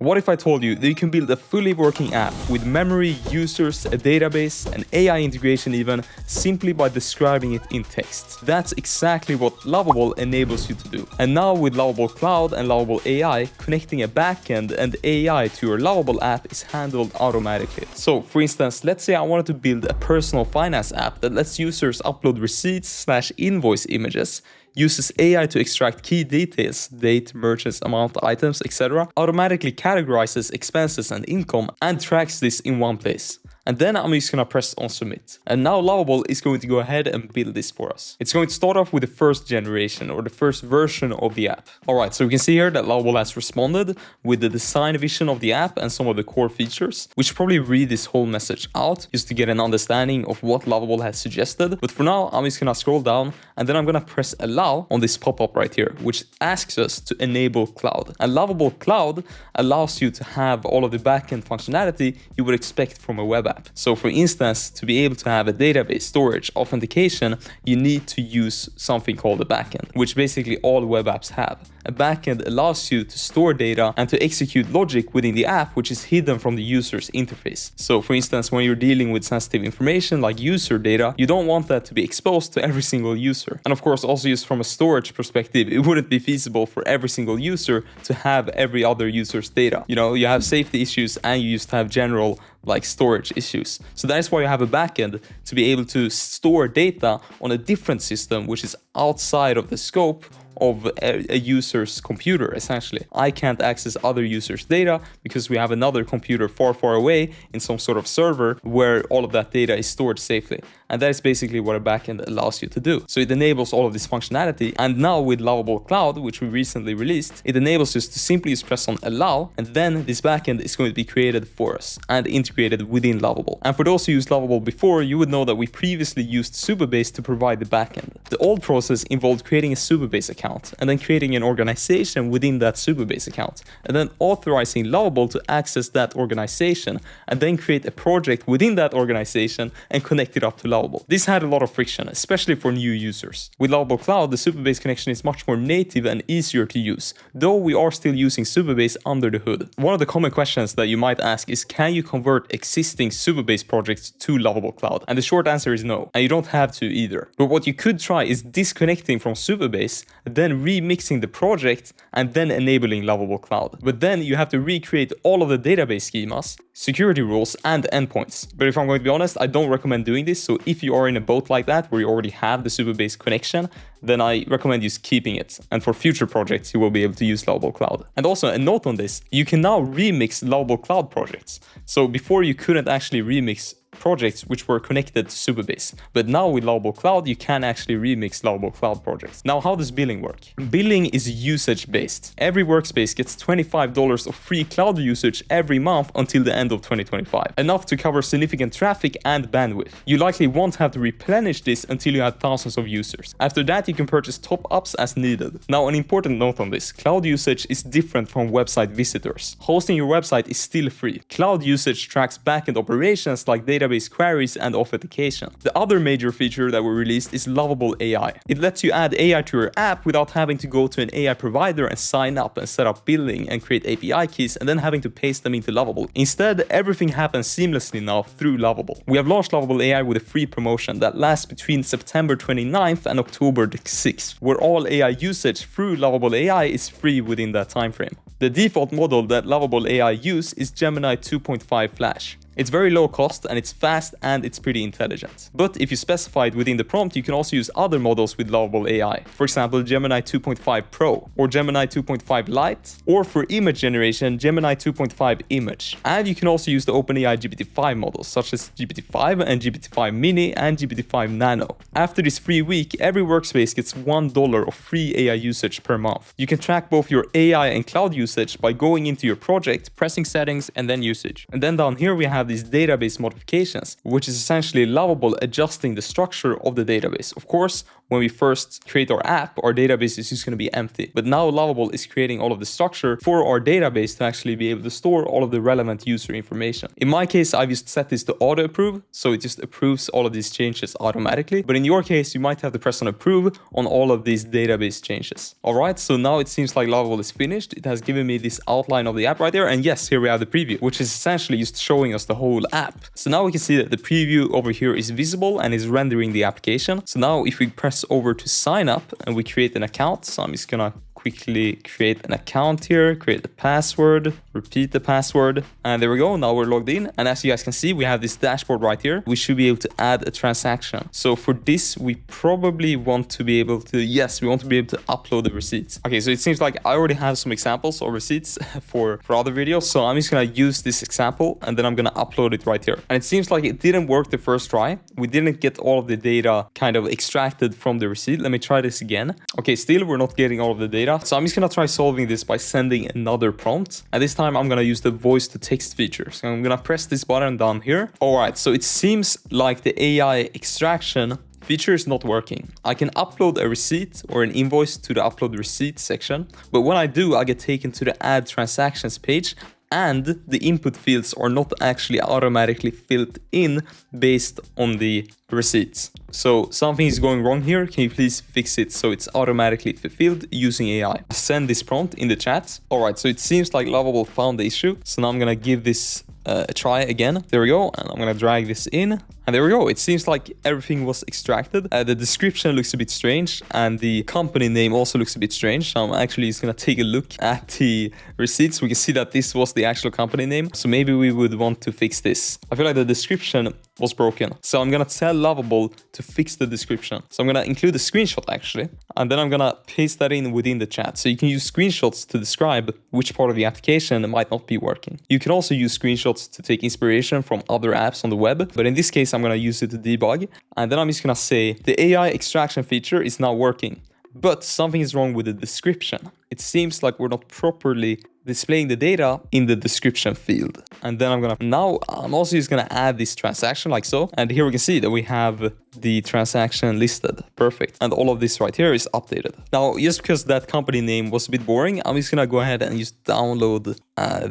What if I told you that you can build a fully working app with memory, users, a database, and AI integration even, simply by describing it in text? That's exactly what Lovable enables you to do. And now with Lovable Cloud and Lovable AI, connecting a backend and AI to your Lovable app is handled automatically. So for instance, let's say I wanted to build a personal finance app that lets users upload receipts/invoice images, uses AI to extract key details, date, merchants, amount, items, etc., automatically categorizes expenses and income, and tracks this in one place. And then I'm just gonna press on submit. And now Lovable is going to go ahead and build this for us. It's going to start off with the first generation or the first version of the app. Alright, so we can see here that Lovable has responded with the design vision of the app and some of the core features. We should probably read this whole message out just to get an understanding of what Lovable has suggested. But for now, I'm just gonna scroll down and then I'm gonna press allow on this pop-up right here, which asks us to enable cloud. And Lovable Cloud allows you to have all of the backend functionality you would expect from a web app. So for instance, to be able to have a database, storage, authentication, you need to use something called a backend, which basically all web apps have. A backend allows you to store data and to execute logic within the app, which is hidden from the user's interface. So for instance, when you're dealing with sensitive information like user data, you don't want that to be exposed to every single user. And of course, also just from a storage perspective, it wouldn't be feasible for every single user to have every other user's data. You know, you have safety issues and you just have general like storage issues. So that is why you have a backend, to be able to store data on a different system which is outside of the scope of a user's computer, essentially. I can't access other users' data because we have another computer far, far away in some sort of server where all of that data is stored safely. And that is basically what a backend allows you to do. So it enables all of this functionality. And now with Lovable Cloud, which we recently released, it enables us to simply just press on allow, and then this backend is going to be created for us and integrated within Lovable. And for those who used Lovable before, you would know that we previously used Supabase to provide the backend. The old process involved creating a Supabase account and then creating an organization within that Supabase account, and then authorizing Lovable to access that organization and then create a project within that organization and connect it up to Lovable. This had a lot of friction, especially for new users. With Lovable Cloud, the Supabase connection is much more native and easier to use, though we are still using Supabase under the hood. One of the common questions that you might ask is, can you convert existing Supabase projects to Lovable Cloud? And the short answer is no, and you don't have to either. But what you could try is disconnecting from Supabase, then remixing the project, and then enabling Lovable Cloud. But then you have to recreate all of the database schemas, security rules, and endpoints. But if I'm going to be honest, I don't recommend doing this. So if you are in a boat like that, where you already have the Supabase connection, then I recommend you keeping it. And for future projects, you will be able to use Lovable Cloud. And also a note on this, you can now remix Lovable Cloud projects. So before you couldn't actually remix projects which were connected to Supabase. But now with Lovable Cloud, you can actually remix Lovable Cloud projects. Now, how does billing work? Billing is usage-based. Every workspace gets $25 of free cloud usage every month until the end of 2025, enough to cover significant traffic and bandwidth. You likely won't have to replenish this until you have thousands of users. After that, you can purchase top-ups as needed. Now, an important note on this, cloud usage is different from website visitors. Hosting your website is still free. Cloud usage tracks backend operations like database queries and authentication. The other major feature that we released is Lovable AI. It lets you add AI to your app without having to go to an AI provider and sign up and set up billing and create API keys and then having to paste them into Lovable. Instead, everything happens seamlessly now through Lovable. We have launched Lovable AI with a free promotion that lasts between September 29th and October 6th, where all AI usage through Lovable AI is free within that time frame. The default model that Lovable AI use is Gemini 2.5 Flash. It's very low cost and it's fast and it's pretty intelligent. But if you specify it within the prompt, you can also use other models with Lovable AI. For example, Gemini 2.5 Pro or Gemini 2.5 Lite, or for image generation, Gemini 2.5 Image. And you can also use the OpenAI GPT-5 models such as GPT-5 and GPT-5 Mini and GPT-5 Nano. After this free week, every workspace gets $1 of free AI usage per month. You can track both your AI and cloud usage by going into your project, pressing settings, and then usage. And then down here we have have these database modifications, which is essentially Lovable adjusting the structure of the database. Of course, when we first create our app, our database is just going to be empty. But now Lovable is creating all of the structure for our database to actually be able to store all of the relevant user information. In my case, I've just set this to auto approve, so it just approves all of these changes automatically. But in your case, you might have to press on approve on all of these database changes. All right, so now it seems like Lovable is finished. It has given me this outline of the app right there. And yes, here we have the preview, which is essentially just showing us the whole app. So now we can see that the preview over here is visible and is rendering the application. So now if we press over to sign up and we create an account, so I'm just gonna quickly create an account here, create the password, repeat the password, and there we go. Now we're logged in, and as you guys can see, we have this dashboard right here. We should be able to add a transaction. So for this, we probably want to be able to, yes, we want to be able to upload the receipts. Okay, so it seems like I already have some examples of receipts for other videos, so I'm just gonna use this example and then I'm gonna upload it right here. And it seems like it didn't work the first try. We didn't get all of the data kind of extracted from the receipt. Let me try this again. Okay, still we're not getting all of the data. So I'm just gonna try solving this by sending another prompt. And this time I'm gonna use the voice to text feature. So I'm gonna press this button down here. All right, so it seems like the AI extraction feature is not working. I can upload a receipt or an invoice to the upload receipt section, but when I do, I get taken to the add transactions page, and the input fields are not actually automatically filled in based on the receipts. So something is going wrong here. Can you please fix it so it's automatically fulfilled using AI? Send this prompt in the chat. All right, so it seems like Lovable found the issue. So now I'm gonna give this a try again. There we go. And I'm gonna drag this in. And there we go. It seems like everything was extracted. The description looks a bit strange and the company name also looks a bit strange. So I'm actually just gonna take a look at the receipts. We can see that this was the actual company name. So maybe we would want to fix this. I feel like the description was broken. So I'm gonna tell Lovable to fix the description. So I'm gonna include a screenshot actually, and then I'm gonna paste that in within the chat. So you can use screenshots to describe which part of the application might not be working. You can also use screenshots to take inspiration from other apps on the web, but in this case, I'm gonna use it to debug. And then I'm just gonna say the AI extraction feature is now working, but something is wrong with the description. It seems like we're not properly displaying the data in the description field. And then I'm also just gonna add this transaction like so. And here we can see that we have the transaction listed. Perfect. And all of this right here is updated. Now, just because that company name was a bit boring, I'm just gonna go ahead and just download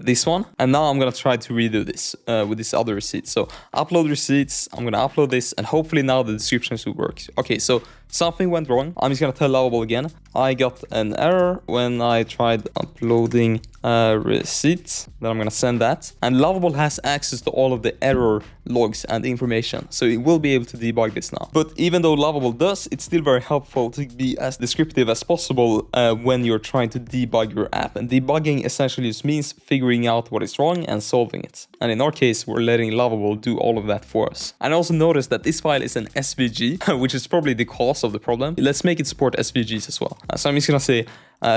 this one. And now I'm gonna try to redo this with this other receipt. So upload receipts, I'm gonna upload this, and hopefully now the description should work. Okay, so something went wrong. I'm just gonna tell Lovable again. I got an error when I tried uploading receipts. Then I'm gonna send that. And Lovable has access to all of the error logs and information, so it will be able to debug this now. But even though Lovable does, it's still very helpful to be as descriptive as possible when you're trying to debug your app. And debugging essentially just means figuring out what is wrong and solving it. And in our case, we're letting Lovable do all of that for us. And also notice that this file is an SVG, which is probably the cause of the problem. Let's make it support SVGs as well. So I'm just gonna say,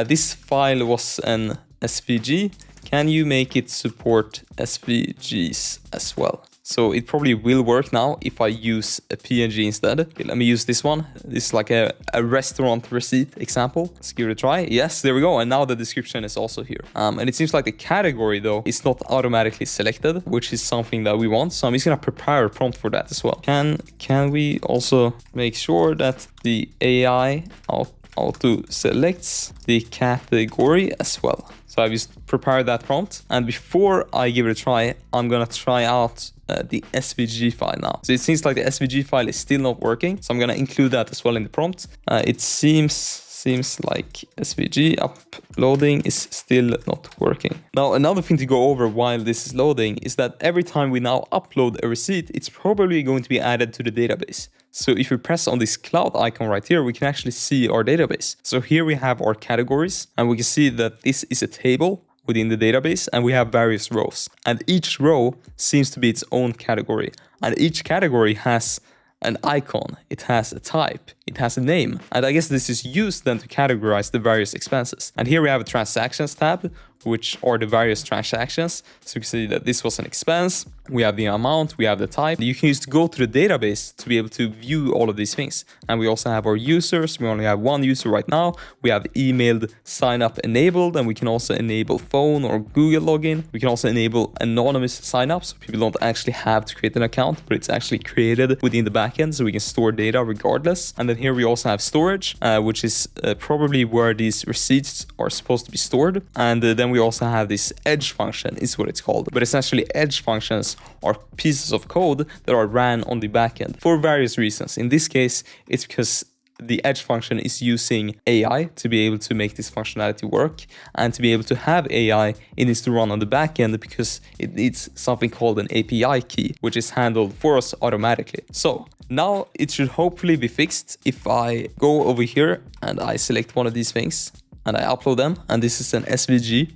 this file was an SVG. Can you make it support SVGs as well? So it probably will work now if I use a PNG instead. Okay, let me use this one. This is like a restaurant receipt example. Let's give it a try. Yes, there we go. And now the description is also here. And it seems like the category though is not automatically selected, which is something that we want. So I'm just gonna prepare a prompt for that as well. Can we also make sure that the AI auto selects the category as well? So I've just prepared that prompt. And before I give it a try, I'm gonna try out the SVG file now. So it seems like the SVG file is still not working. So I'm gonna include that as well in the prompt. It seems like SVG uploading is still not working. Now, another thing to go over while this is loading is that every time we now upload a receipt, it's probably going to be added to the database. So if we press on this cloud icon right here, we can actually see our database. So here we have our categories, and we can see that this is a table within the database, and we have various rows. And each row seems to be its own category. And each category has an icon, it has a type, it has a name. And I guess this is used then to categorize the various expenses. And here we have a transactions tab, which are the various transactions. So you can see that this was an expense. We have the amount, we have the type. You can just go to the database to be able to view all of these things. And we also have our users. We only have one user right now. We have emailed sign up enabled, and we can also enable phone or Google login. We can also enable anonymous sign up, so people don't actually have to create an account, but it's actually created within the backend, so we can store data regardless. And then here we also have storage, which is probably where these receipts are supposed to be stored. And then we also have this edge function, is what it's called. But essentially, edge functions are pieces of code that are ran on the backend for various reasons. In this case, it's because the edge function is using AI to be able to make this functionality work, and to be able to have AI, it needs to run on the backend because it needs something called an API key, which is handled for us automatically. So now it should hopefully be fixed if I go over here and I select one of these things and I upload them, and this is an SVG.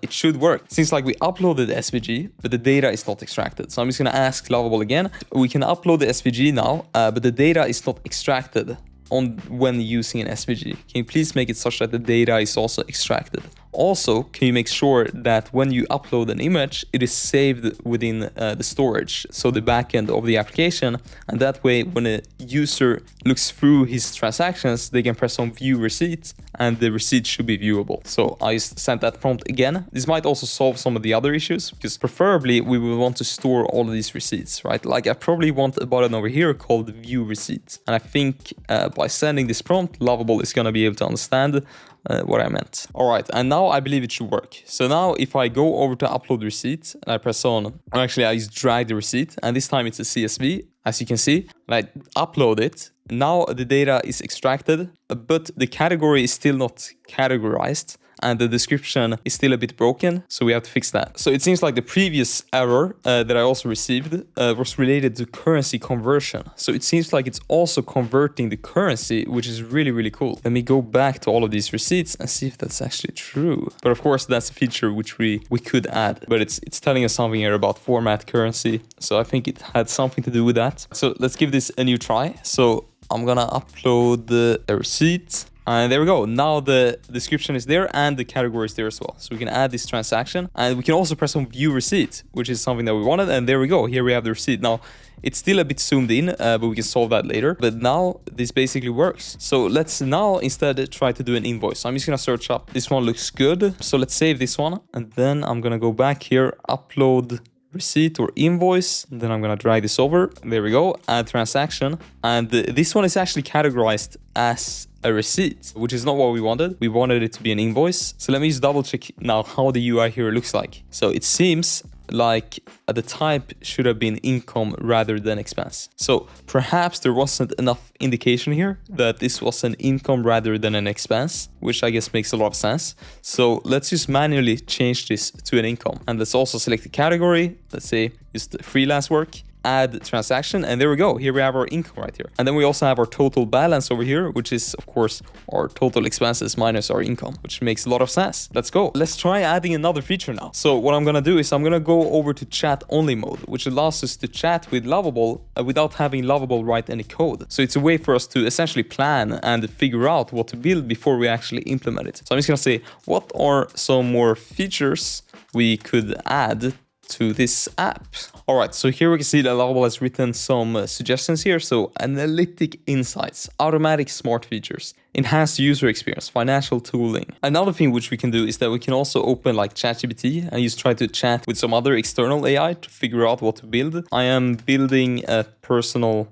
It should work. Seems like we uploaded the SVG, but the data is not extracted. So I'm just going to ask Lovable again. We can upload the SVG now, but the data is not extracted when using an SVG. Can you please make it such that the data is also extracted? Also, can you make sure that when you upload an image, it is saved within the storage, so the backend of the application, and that way when a user looks through his transactions, they can press on view receipt and the receipt should be viewable. So I just sent that prompt again. This might also solve some of the other issues, because preferably we will want to store all of these receipts, right? Like I probably want a button over here called view receipt. And I think by sending this prompt, Lovable is going to be able to understand what I meant. All right, and now I believe it should work. So now if I go over to upload receipt and I press on, or actually I just drag the receipt, and this time it's a CSV, as you can see, and I upload it. Now the data is extracted, but the category is still not categorized, and the description is still a bit broken, so we have to fix that. So it seems like the previous error that I also received was related to currency conversion. So it seems like it's also converting the currency, which is really, really cool. Let me go back to all of these receipts and see if that's actually true. But of course, that's a feature which we could add, but it's telling us something here about format currency. So I think it had something to do with that. So let's give this a new try. So I'm gonna upload the receipt. And there we go. Now the description is there and the category is there as well. So we can add this transaction, and we can also press on view receipt, which is something that we wanted. And there we go. Here we have the receipt. Now it's still a bit zoomed in, but we can solve that later. But now this basically works. So let's now instead try to do an invoice. So I'm just going to search up. This one looks good. So let's save this one. And then I'm going to go back here, upload receipt or invoice. And then I'm going to drag this over. There we go. Add transaction. And this one is actually categorized as a receipt, which is not what we wanted. We wanted it to be an invoice. So let me just double check now how the UI here looks like. So it seems like the type should have been income rather than expense. So perhaps there wasn't enough indication here that this was an income rather than an expense, which I guess makes a lot of sense. So let's just manually change this to an income. And let's also select the category. Let's say just freelance work. Add transaction, and there we go. Here we have our income right here. And then we also have our total balance over here, which is of course our total expenses minus our income, which makes a lot of sense. Let's go. Let's try adding another feature now. So what I'm gonna do is I'm gonna go over to chat only mode, which allows us to chat with Lovable without having Lovable write any code. So it's a way for us to essentially plan and figure out what to build before we actually implement it. So I'm just gonna say, what are some more features we could add to this app? All right, so here we can see that Lovable has written some suggestions here. So analytic insights, automatic smart features, enhanced user experience, financial tooling. Another thing which we can do is that we can also open like ChatGPT and just try to chat with some other external AI to figure out what to build. I am building a personal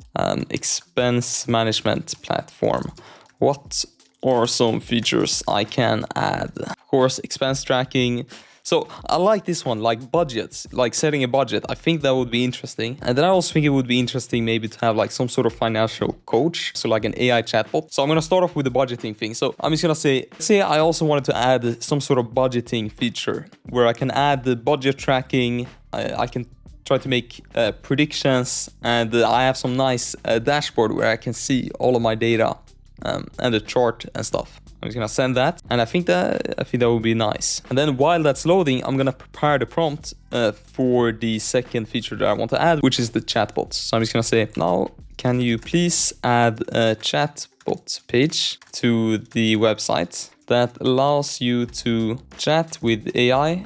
expense management platform. What are some features I can add? Of course, expense tracking. So I like this one, like budgets, like setting a budget. I think that would be interesting. And then I also think it would be interesting maybe to have like some sort of financial coach. So like an AI chatbot. So I'm going to start off with the budgeting thing. So I'm just going to say I also wanted to add some sort of budgeting feature where I can add the budget tracking. I can try to make predictions, and I have some nice dashboard where I can see all of my data and the chart and stuff. I'm just gonna send that, and I think that would be nice. And then while that's loading, I'm gonna prepare the prompt for the second feature that I want to add, which is the chatbot. So I'm just gonna say, now can you please add a chatbot page to the website that allows you to chat with AI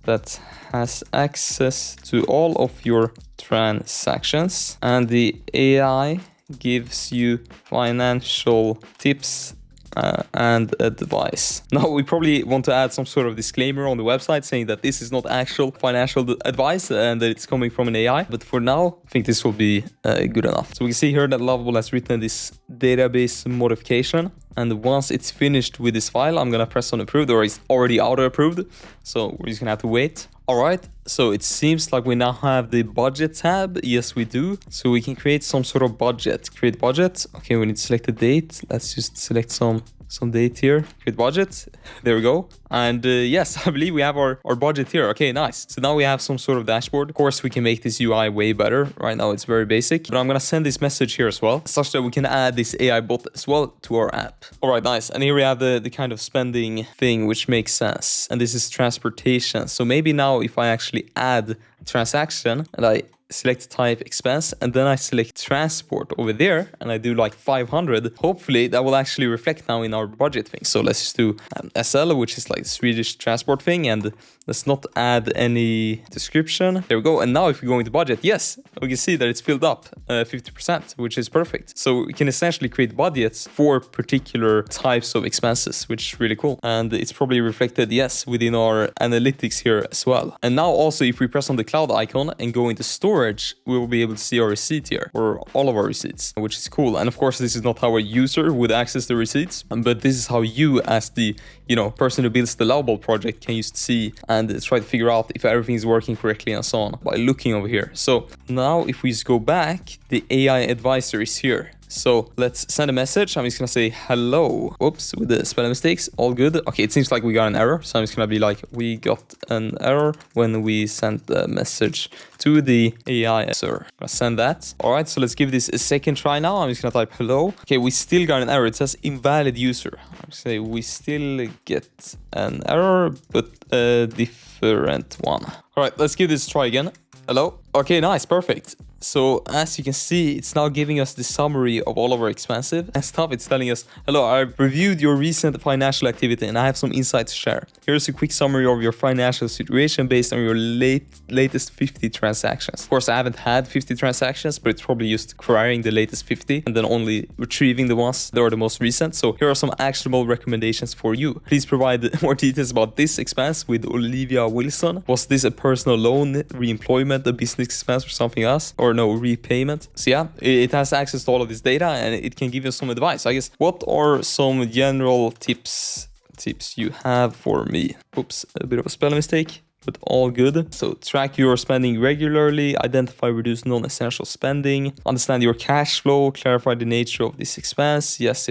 that has access to all of your transactions, and the AI gives you financial tips and advice. Now we probably want to add some sort of disclaimer on the website saying that this is not actual financial advice and that it's coming from an AI, but for now I think this will be good enough. So we can see here that Lovable has written this database modification, and once it's finished with this file, I'm gonna press on approved, or it's already auto approved, so we're just gonna have to wait. All right, so it seems like we now have the budget tab. Yes, we do. So we can create some sort of budget. Create budget. Okay, we need to select a date. Let's just select some date here. Create budget. There we go. And yes, I believe we have our budget here. Okay, nice. So now we have some sort of dashboard. Of course, we can make this UI way better. Right now, it's very basic. But I'm going to send this message here as well, such that we can add this AI bot as well to our app. All right, nice. And here we have the kind of spending thing, which makes sense. And this is transportation. So maybe now if I actually add a transaction and I select type expense and then I select transport over there and I do like 500, hopefully that will actually reflect now in our budget thing. So let's just do SL, which is like the Swedish transport thing, and let's not add any description. There we go. And now if we go into budget, yes, we can see that it's filled up 50%, which is perfect. So we can essentially create budgets for particular types of expenses, which is really cool. And it's probably reflected, yes, within our analytics here as well. And now also if we press on the cloud icon and go into storage, we will be able to see our receipt here, or all of our receipts, which is cool. And of course, this is not how a user would access the receipts, but this is how you, as the person who builds the Lovable project, can use to see and try to figure out if everything is working correctly and so on by looking over here. So now if we just go back, the AI advisor is here. So let's send a message. I'm just gonna say hello. Oops, with the spelling mistakes, all good. Okay, it seems like we got an error. So I'm just gonna be like, we got an error when we sent the message to the AI. So I'm gonna send that. All right, so let's give this a second try now. I'm just gonna type hello. Okay, we still got an error. It says invalid user. I'm gonna say we still get an error, but a different one. All right, let's give this a try again. Hello. Okay, nice, perfect. So as you can see, it's now giving us the summary of all of our expenses and stuff. It's telling us, hello, I've reviewed your recent financial activity and I have some insights to share. Here's a quick summary of your financial situation based on your latest 50 transactions. Of course, I haven't had 50 transactions, but it's probably just querying the latest 50 and then only retrieving the ones that are the most recent. So here are some actionable recommendations for you. Please provide more details about this expense with Olivia Wilson. Was this a personal loan, re-employment, a business expense, or something else? Or no repayment? So yeah, it has access to all of this data and it can give you some advice. I guess, what are some general tips you have for me? Oops, a bit of a spelling mistake, but all good. So track your spending regularly, identify reduce non-essential spending, understand your cash flow, clarify the nature of this expense. Yes.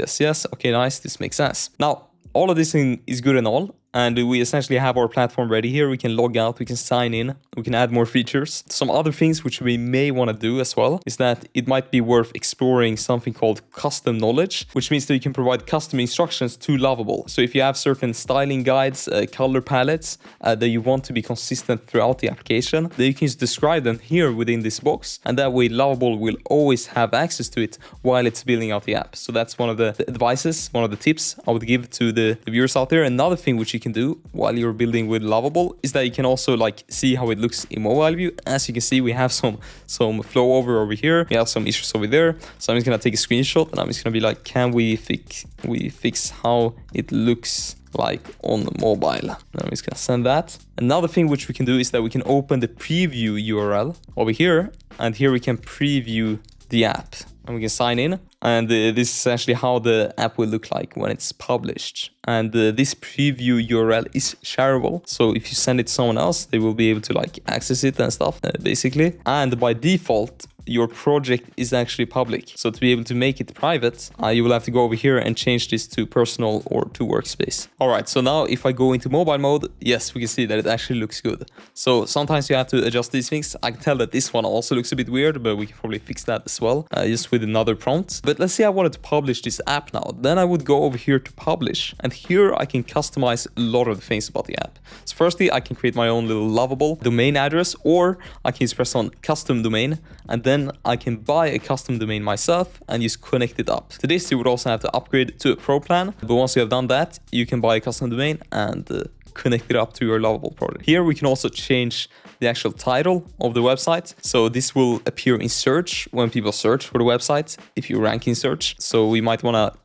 Okay, nice. This makes sense. Now, all of this is good and all. And we essentially have our platform ready here. We can log out, we can sign in, we can add more features. Some other things which we may want to do as well is that it might be worth exploring something called custom knowledge, which means that you can provide custom instructions to Lovable. So if you have certain styling guides, color palettes that you want to be consistent throughout the application, then you can just describe them here within this box. And that way Lovable will always have access to it while it's building out the app. So that's one of the advices, one of the tips I would give to the viewers out there. Another thing which you can do while you're building with Lovable is that you can also like see how it looks in mobile view. As you can see, we have some flow over here. We have some issues over there. So I'm just gonna take a screenshot and I'm just gonna be like, can we fix how it looks like on mobile? And I'm just gonna send that. Another thing which we can do is that we can open the preview URL over here, and here we can preview the app and we can sign in. And this is essentially how the app will look like when it's published. And this preview URL is shareable. So if you send it to someone else, they will be able to like access it and stuff, basically. And by default, your project is actually public. So to be able to make it private, you will have to go over here and change this to personal or to workspace. All right, so now if I go into mobile mode, yes, we can see that it actually looks good. So sometimes you have to adjust these things. I can tell that this one also looks a bit weird, but we can probably fix that as well, just with another prompt. But let's say I wanted to publish this app now. Then I would go over here to publish. And here I can customize a lot of the things about the app. So firstly, I can create my own little Lovable domain address, or I can just press on custom domain, and then I can buy a custom domain myself and just connect it up. To this, you would also have to upgrade to a pro plan, but once you have done that, you can buy a custom domain and connect it up to your Lovable project. Here we can also change the actual title of the website. So this will appear in search when people search for the website, if you rank in search. So we might want to,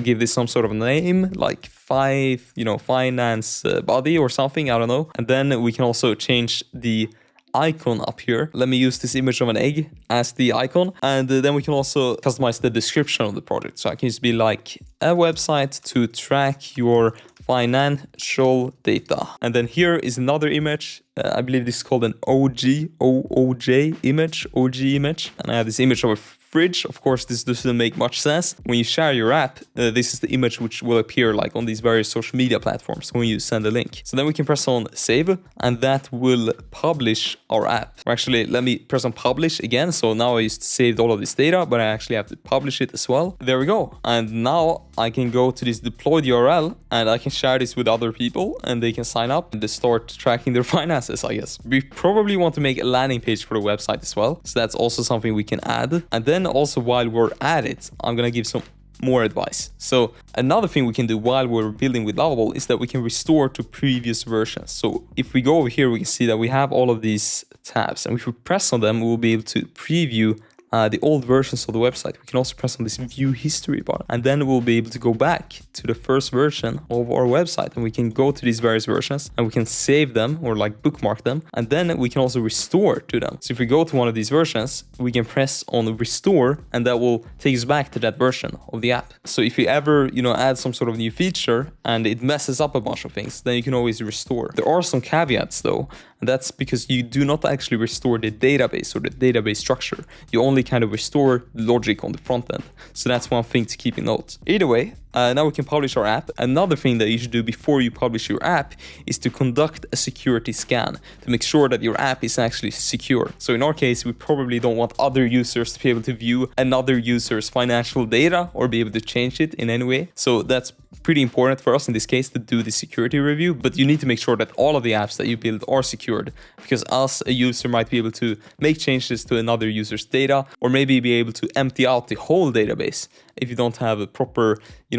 give this some sort of name, like finance body or something, I don't know. And then we can also change the icon up here. Let me use this image of an egg as the icon, and then we can also customize the description of the project. So I can just be like a website to track your financial data. And then here is another image. I believe this is called an OOJ image. And I have this image of a fridge. Of course, this doesn't make much sense. When you share your app, this is the image which will appear like on these various social media platforms when you send a link. So then we can press on save, and that will publish our app. Or actually, let me press on publish again. So now I just saved all of this data, but I actually have to publish it as well. There we go. And now I can go to this deployed URL and I can share this with other people and they can sign up and they start tracking their finances, I guess. We probably want to make a landing page for the website as well. So that's also something we can add. And then also, while we're at it, I'm gonna give some more advice. So another thing we can do while we're building with Lovable is that we can restore to previous versions. So if we go over here, we can see that we have all of these tabs, and if we press on them, we'll be able to preview the old versions of the website. We can also press on this view history button, and then we'll be able to go back to the first version of our website, and we can go to these various versions and we can save them or like bookmark them, and then we can also restore to them. So if we go to one of these versions, we can press on restore, and that will take us back to that version of the app. So if you ever, add some sort of new feature and it messes up a bunch of things, then you can always restore. There are some caveats though, and that's because you do not actually restore the database or the database structure. You only kind of restore logic on the front end. So that's one thing to keep in note. Either way, now we can publish our app. Another thing that you should do before you publish your app is to conduct a security scan to make sure that your app is actually secure. So in our case, we probably don't want other users to be able to view another user's financial data or be able to change it in any way. So that's pretty important for us in this case to do the security review, but you need to make sure that all of the apps that you build are secured, because us, a user, might be able to make changes to another user's data, or maybe be able to empty out the whole database if you don't have a proper,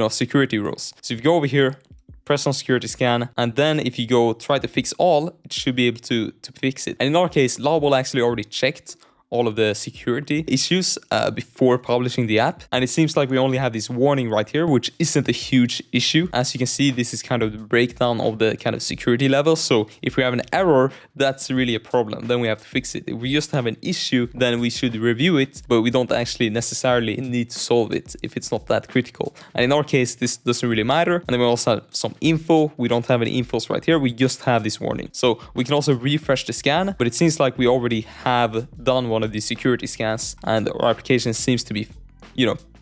security rules. So if you go over here, press on security scan, and then if you go try to fix all, it should be able to fix it. And in our case, Lovable actually already checked all of the security issues before publishing the app. And it seems like we only have this warning right here, which isn't a huge issue. As you can see, this is kind of the breakdown of the kind of security levels. So if we have an error, that's really a problem. Then we have to fix it. If we just have an issue, then we should review it, but we don't actually necessarily need to solve it if it's not that critical. And in our case, this doesn't really matter. And then we also have some info. We don't have any infos right here. We just have this warning. So we can also refresh the scan, but it seems like we already have done one of these security scans and our application seems to be,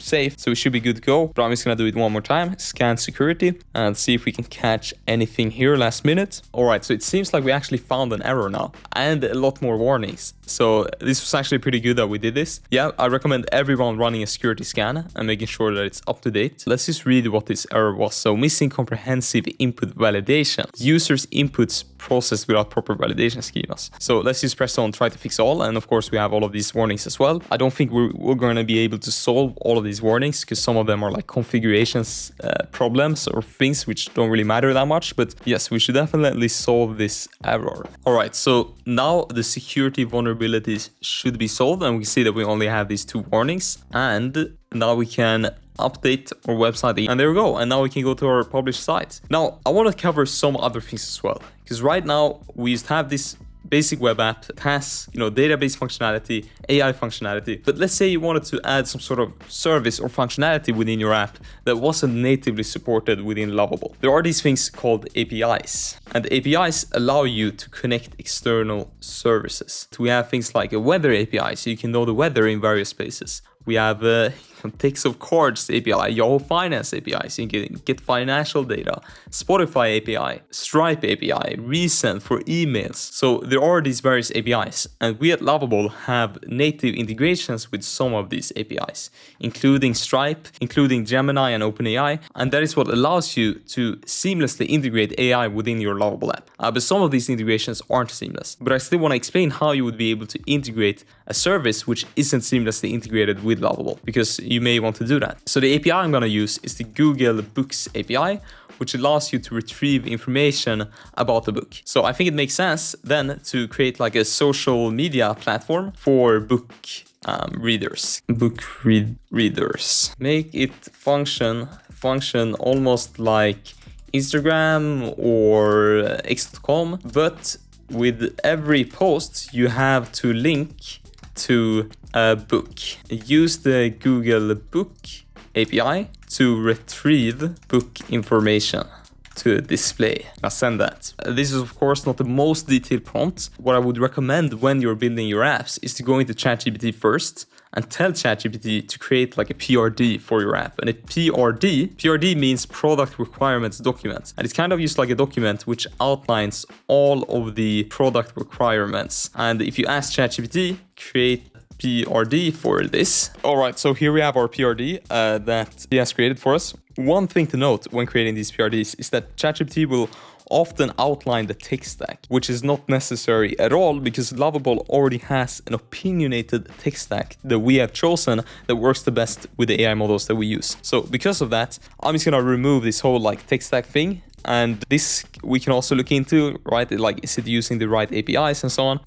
safe, so we should be good to go. But I'm just gonna do it one more time, scan security, and see if we can catch anything here last minute. All right, so it seems like we actually found an error now and a lot more warnings. So this was actually pretty good that we did this. Yeah, I recommend everyone running a security scan and making sure that it's up to date. Let's just read what this error was. So missing comprehensive input validation. Users' inputs processed without proper validation schemas. So let's just press on try to fix all, and of course we have all of these warnings as well. I don't think we're going to be able to solve all of these warnings because some of them are like configurations problems or things which don't really matter that much, but yes, we should definitely solve this error. All right, so now the security vulnerabilities should be solved, and we see that we only have these two warnings, and now we can update our website, and there we go. And now we can go to our published site. Now I want to cover some other things as well, because right now we just have this basic web app that has, database functionality, AI functionality. But let's say you wanted to add some sort of service or functionality within your app that wasn't natively supported within Lovable. There are these things called APIs, and APIs allow you to connect external services. We have things like a weather API, so you can know the weather in various places. We have Text of Cards API, Yahoo Finance API, so you can get financial data, Spotify API, Stripe API, Resend for emails. So there are these various APIs, and we at Lovable have native integrations with some of these APIs, including Stripe, including Gemini and OpenAI, and that is what allows you to seamlessly integrate AI within your Lovable app. But some of these integrations aren't seamless. But I still want to explain how you would be able to integrate a service which isn't seamlessly integrated with Lovable, because you may want to do that. So the API I'm going to use is the Google Books API, which allows you to retrieve information about the book. So I think it makes sense then to create like a social media platform for book readers. Readers. Make it function almost like Instagram or X.com, but with every post you have to link to a book. Use the Google Book API to retrieve book information to display. Now send that. This is of course not the most detailed prompt. What I would recommend when you're building your apps is to go into ChatGPT first and tell ChatGPT to create like a PRD for your app. And a PRD means product requirements document. And it's kind of just like a document which outlines all of the product requirements. And if you ask ChatGPT, create PRD for this. All right, so here we have our PRD that he has created for us. One thing to note when creating these PRDs is that ChatGPT will often outline the tech stack, which is not necessary at all because Lovable already has an opinionated tech stack that we have chosen that works the best with the AI models that we use. So because of that, I'm just gonna remove this whole like tech stack thing. And this we can also look into, right? Like, is it using the right APIs and so on?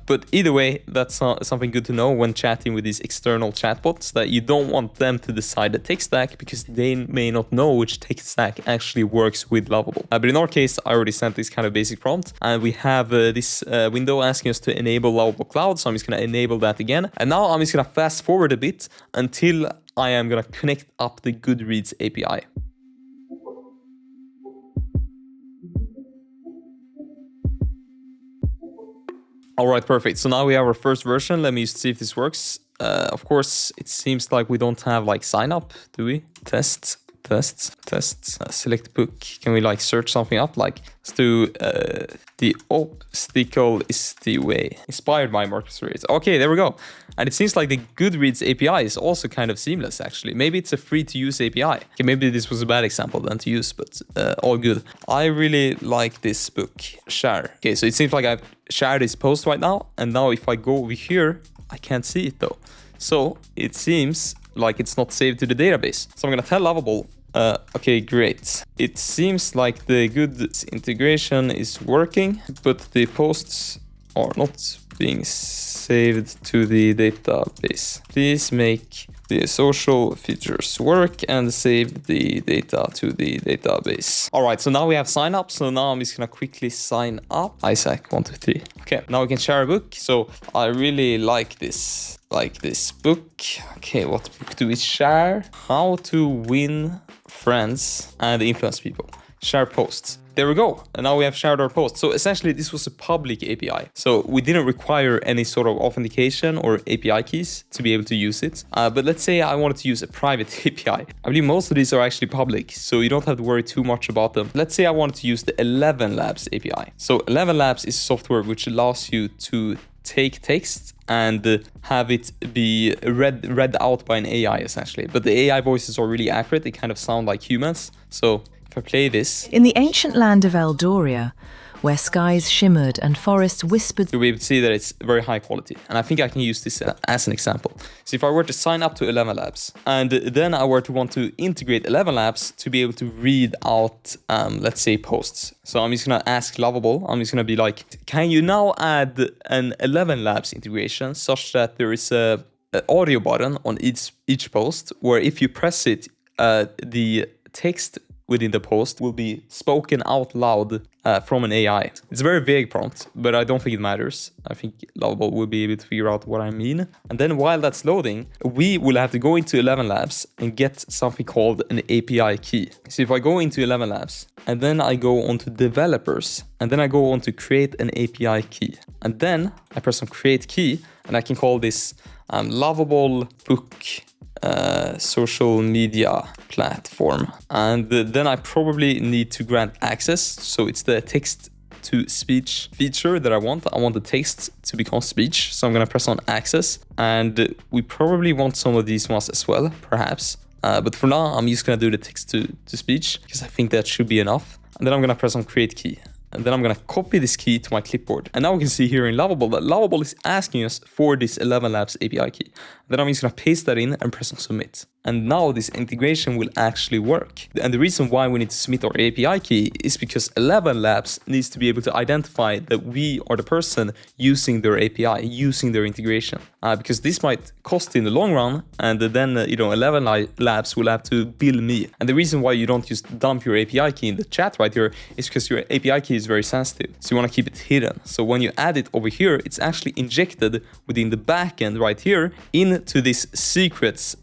But either way, that's something good to know when chatting with these external chatbots, that you don't want them to decide the tech stack because they may not know which tech stack actually works with Lovable. But in our case, I already sent this kind of basic prompt, and we have this window asking us to enable Lovable Cloud. So I'm just going to enable that again. And now I'm just going to fast forward a bit until I am going to connect up the Goodreads API. All right, perfect. So now we have our first version. Let me just see if this works. Of course, it seems like we don't have like sign up, do we? Test. Select book. Can we like search something up? Like, let's do the obstacle is the way. Inspired by Marcus Aurelius. Okay, there we go. And it seems like the Goodreads API is also kind of seamless, actually. Maybe it's a free-to-use API. Okay, maybe this was a bad example then to use, but all good. I really like this book. Share. Okay, so it seems like I've shared this post right now. And now if I go over here, I can't see it though. So it seems like it's not saved to the database. So I'm going to tell Lovable, okay, great. It seems like the good integration is working, but the posts are not being saved to the database. Please make the social features work and save the data to the database. All right, so now we have sign up. So now I'm just gonna quickly sign up. Isaac 1, 2, 3. Okay, now we can share a book. So I really like this book. Okay, what book do we share? How to win friends and influence people. Share posts. There we go. And now we have shared our post. So essentially this was a public API. So we didn't require any sort of authentication or API keys to be able to use it. But let's say I wanted to use a private API. I believe most of these are actually public, so you don't have to worry too much about them. Let's say I wanted to use the 11 Labs API. So 11 Labs is software which allows you to take text and have it be read out by an AI essentially. But the AI voices are really accurate. They kind of sound like humans. So if I play this. In the ancient land of Eldoria, where skies shimmered and forests whispered, you'll be able to see that it's very high quality. And I think I can use this as an example. So if I were to sign up to 11 Labs and then I were to want to integrate 11 Labs to be able to read out, let's say, posts. So I'm just going to ask Lovable, I'm just going to be like, can you now add an 11 Labs integration such that there is an audio button on each post where if you press it, the text within the post will be spoken out loud from an AI. It's a very vague prompt, but I don't think it matters. I think Lovable will be able to figure out what I mean. And then while that's loading, we will have to go into 11 Labs and get something called an API key. So if I go into 11 Labs and then I go onto developers and then I go on to create an API key. And then I press on create key and I can call this Lovable book social media platform. And then I probably need to grant access. So it's the text to speech feature that I want. I want the text to become speech. So I'm going to press on access. And we probably want some of these ones as well, perhaps. But for now, I'm just going to do the text to speech because I think that should be enough. And then I'm going to press on create key. And then I'm going to copy this key to my clipboard. And now we can see here in Lovable that Lovable is asking us for this 11 Labs API key. Then I'm just going to paste that in and press on submit. And now this integration will actually work. And the reason why we need to submit our API key is because 11 Labs needs to be able to identify that we are the person using their API, using their integration. Because this might cost in the long run. And then, 11 Labs will have to bill me. And the reason why you don't just dump your API key in the chat right here is because your API key is very sensitive. So you want to keep it hidden. So when you add it over here, it's actually injected within the backend right here into this secrets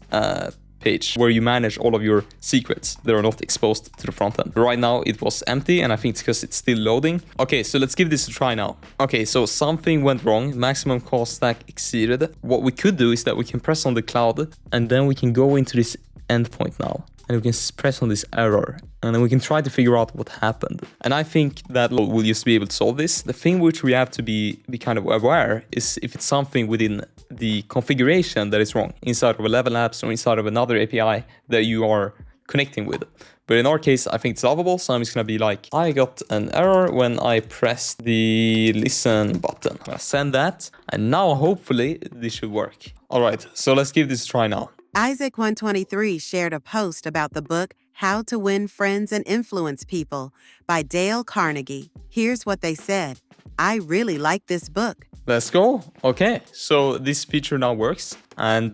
page where you manage all of your secrets that are not exposed to the front end. Right now it was empty and I think it's because it's still loading. Okay, so let's give this a try now. Okay, so something went wrong. Maximum call stack exceeded. What we could do is that we can press on the cloud and then we can go into this endpoint now. And we can press on this error and then we can try to figure out what happened. And I think that we'll just be able to solve this. The thing which we have to be kind of aware is if it's something within the configuration that is wrong inside of 11 Labs or inside of another API that you are connecting with. But in our case, I think it's lovable. So I'm just going to be like, I got an error when I pressed the listen button. I'm going to send that. And now hopefully this should work. All right, so let's give this a try now. Isaac123 shared a post about the book How to Win Friends and Influence People by Dale Carnegie. Here's what they said. I really like this book. Let's go. Okay, so this feature now works and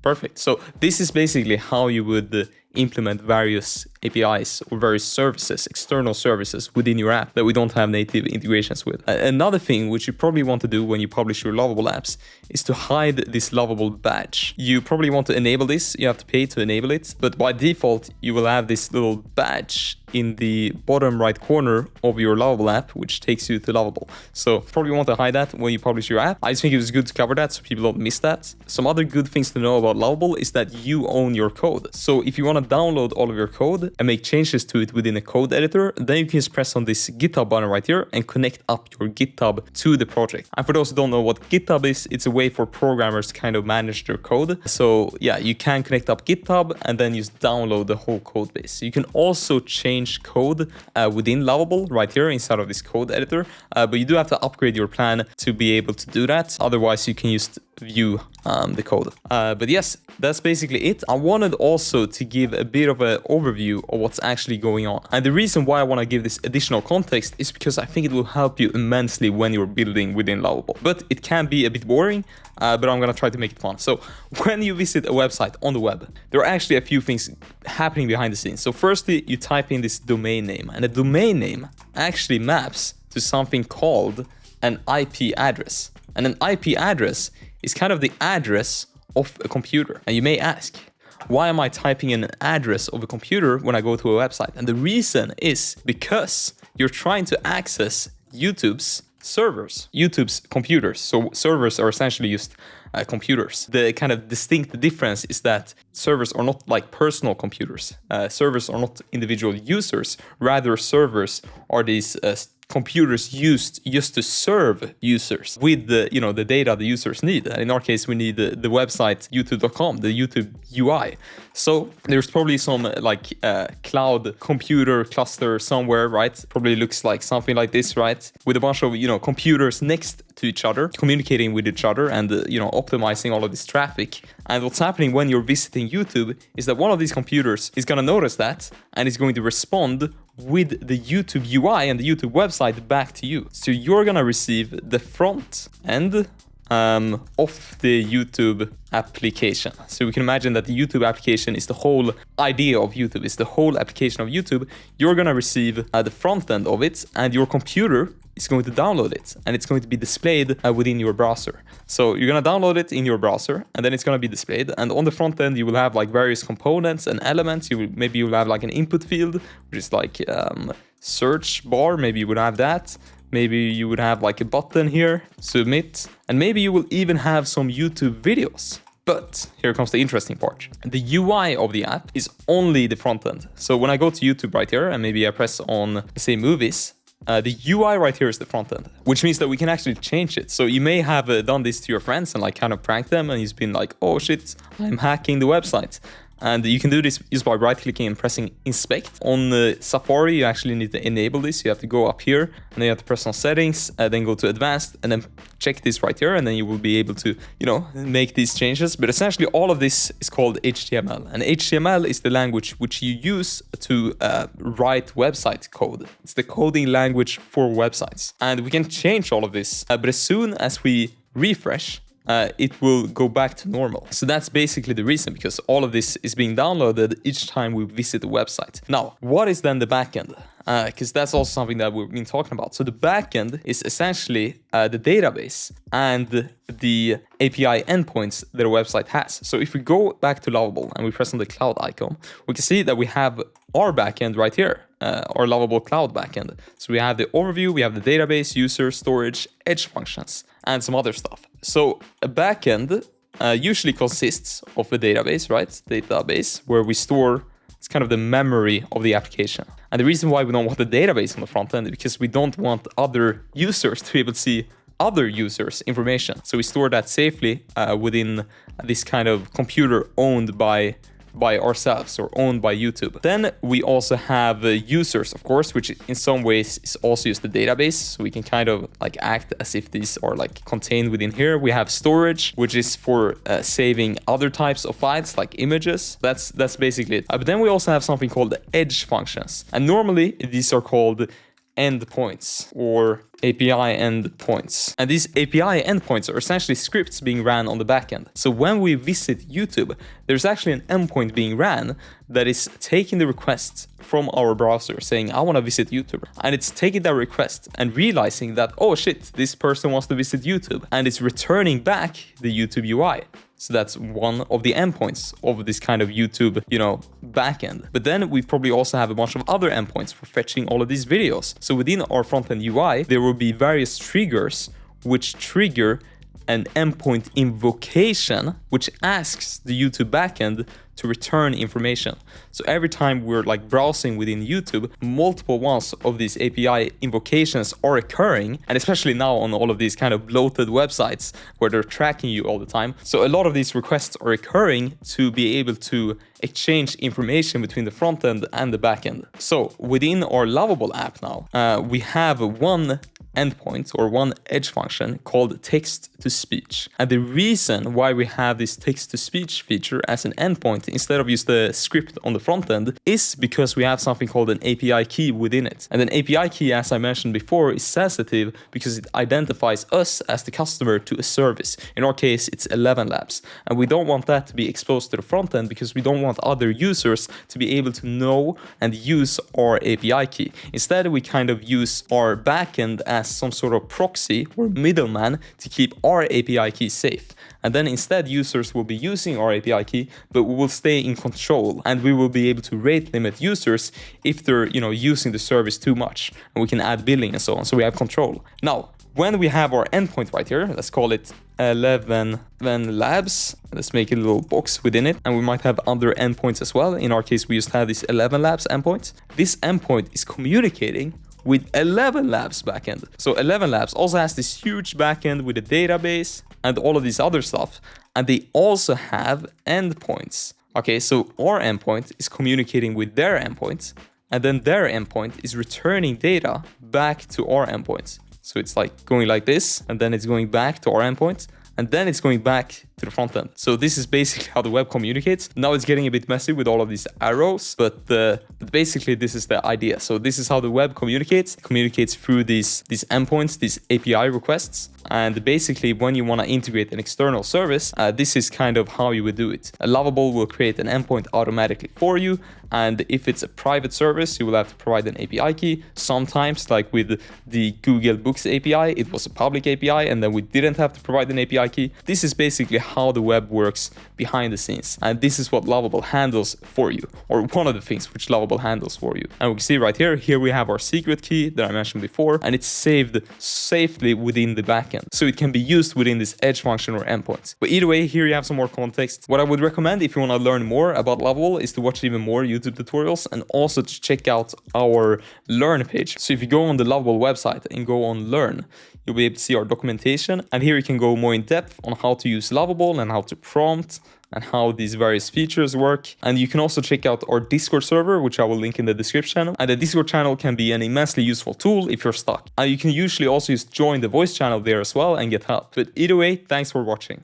perfect. So this is basically how you would implement various APIs or various services, external services within your app that we don't have native integrations with. Another thing which you probably want to do when you publish your Lovable apps is to hide this Lovable badge. You probably want to enable this. You have to pay to enable it. But by default, you will have this little badge in the bottom right corner of your Lovable app, which takes you to Lovable. So probably want to hide that when you publish your app. I just think it was good to cover that so people don't miss that. Some other good things to know about Lovable is that you own your code. So if you want to download all of your code and make changes to it within a code editor, then you can just press on this GitHub button right here and connect up your GitHub to the project. And for those who don't know what GitHub is, it's a way for programmers to kind of manage their code. So yeah, you can connect up GitHub and then just download the whole code base. You can also change code within Lovable right here inside of this code editor, but you do have to upgrade your plan to be able to do that. Otherwise, you can just view the code. But yes, that's basically it. I wanted also to give a bit of an overview of what's actually going on. And the reason why I want to give this additional context is because I think it will help you immensely when you're building within Lovable. But it can be a bit boring, but I'm going to try to make it fun. So when you visit a website on the web, there are actually a few things happening behind the scenes. So firstly, you type in this domain name, and the domain name actually maps to something called an IP address. And an IP address is kind of the address of a computer. And you may ask, why am I typing in an address of a computer when I go to a website? And the reason is because you're trying to access YouTube's servers, YouTube's computers. So servers are essentially just computers. The kind of distinct difference is that servers are not like personal computers. Servers are not individual users. Rather, servers are these computers used just to serve users with the the data the users need. And in our case, we need the website youtube.com, the YouTube UI. So there's probably some cloud computer cluster somewhere, right? Probably looks like something like this, right? With a bunch of computers next to each other, communicating with each other, and optimizing all of this traffic. And what's happening when you're visiting YouTube is that one of these computers is going to notice that and is going to respond with the YouTube UI and the YouTube website back to you. So you're going to receive the front end of the YouTube application. So we can imagine that the YouTube application is the whole idea of YouTube, it's the whole application of YouTube. You're going to receive the front end of it, and your computer is going to download it, and it's going to be displayed within your browser. So you're going to download it in your browser, and then it's going to be displayed. And on the front end, you will have like various components and elements. Maybe you'll have like an input field, which is like search bar. Maybe you would have that. Maybe you would have like a button here, submit, and maybe you will even have some YouTube videos But here comes the interesting part. The UI of the app is only the front end. So when I go to YouTube right here, and maybe I press on, say, movies, the UI right here is the front end, which means that we can actually change it. So you may have done this to your friends and like kind of prank them, and he's been like, oh shit, I'm hacking the website. And you can do this just by right-clicking and pressing inspect. On Safari, you actually need to enable this. You have to go up here, and then you have to press on settings, then go to advanced, and then check this right here, and then you will be able to, make these changes. But essentially, all of this is called HTML. And HTML is the language which you use to write website code. It's the coding language for websites. And we can change all of this. But as soon as we refresh, it will go back to normal. So that's basically the reason, because all of this is being downloaded each time we visit the website. Now, what is then the backend? Because that's also something that we've been talking about. So the backend is essentially the database and the API endpoints that a website has. So if we go back to Lovable and we press on the cloud icon, we can see that we have our backend right here, our Lovable Cloud backend. So we have the overview, we have the database, user, storage, edge functions, and some other stuff. So a backend usually consists of a database, right? Database where we store, it's kind of the memory of the application. And the reason why we don't want the database on the front end is because we don't want other users to be able to see other users' information. So we store that safely within this kind of computer owned by ourselves or owned by YouTube. Then we also have users, of course, which in some ways is also just the database. So we can kind of like act as if these are like contained within here. We have storage, which is for saving other types of files like images. That's basically it. But then we also have something called the edge functions. And normally these are called endpoints or API endpoints. And these API endpoints are essentially scripts being ran on the backend. So when we visit YouTube, there's actually an endpoint being ran that is taking the request from our browser saying, I want to visit YouTube. And it's taking that request and realizing that, oh shit, this person wants to visit YouTube. And it's returning back the YouTube UI. So that's one of the endpoints of this kind of YouTube, backend. But then we probably also have a bunch of other endpoints for fetching all of these videos. So within our front-end UI, there will be various triggers which trigger an endpoint invocation, which asks the YouTube backend to return information. So every time we're like browsing within YouTube, multiple ones of these API invocations are occurring, and especially now on all of these kind of bloated websites where they're tracking you all the time. So a lot of these requests are occurring to be able to exchange information between the front end and the back end. So within our Lovable app now, we have one endpoint or one edge function called text-to-speech. And the reason why we have this text-to-speech feature as an endpoint instead of just the script on the front end is because we have something called an API key within it. And an API key, as I mentioned before, is sensitive because it identifies us as the customer to a service. In our case, it's 11 Labs. And we don't want that to be exposed to the front end because we don't want other users to be able to know and use our API key. Instead, we kind of use our backend as some sort of proxy or middleman to keep our API key safe. And then instead users will be using our API key, but we will stay in control and we will be able to rate limit users if they're, using the service too much, and we can add billing and so on. So we have control. Now, when we have our endpoint right here, let's call it 11 Labs. Let's make a little box within it. And we might have other endpoints as well. In our case, we just have this 11 Labs endpoint. This endpoint is communicating with 11 Labs backend. So 11 Labs also has this huge backend with a database and all of this other stuff. And they also have endpoints. Okay, so our endpoint is communicating with their endpoints, and then their endpoint is returning data back to our endpoints. So it's like going like this, and then it's going back to our endpoint, and then it's going back to the front end. So this is basically how the web communicates. Now it's getting a bit messy with all of these arrows, but basically this is the idea. So this is how the web communicates. It communicates through these endpoints, these API requests. And basically when you want to integrate an external service, this is kind of how you would do it. Lovable will create an endpoint automatically for you. And if it's a private service, you will have to provide an API key. Sometimes, like with the Google Books API, it was a public API, and then we didn't have to provide an API key. This is basically how the web works behind the scenes. And this is what Lovable handles for you, or one of the things which Lovable handles for you. And we can see right here we have our secret key that I mentioned before, and it's saved safely within the backend. So it can be used within this edge function or endpoint. But either way, here you have some more context. What I would recommend if you want to learn more about Lovable is to watch even more YouTube tutorials and also to check out our Learn page. So if you go on the Lovable website and go on Learn, you'll be able to see our documentation. And here you can go more in depth on how to use Lovable and how to prompt and how these various features work. And you can also check out our Discord server, which I will link in the description. And the Discord channel can be an immensely useful tool if you're stuck. And you can usually also just join the voice channel there as well and get help. But either way, thanks for watching.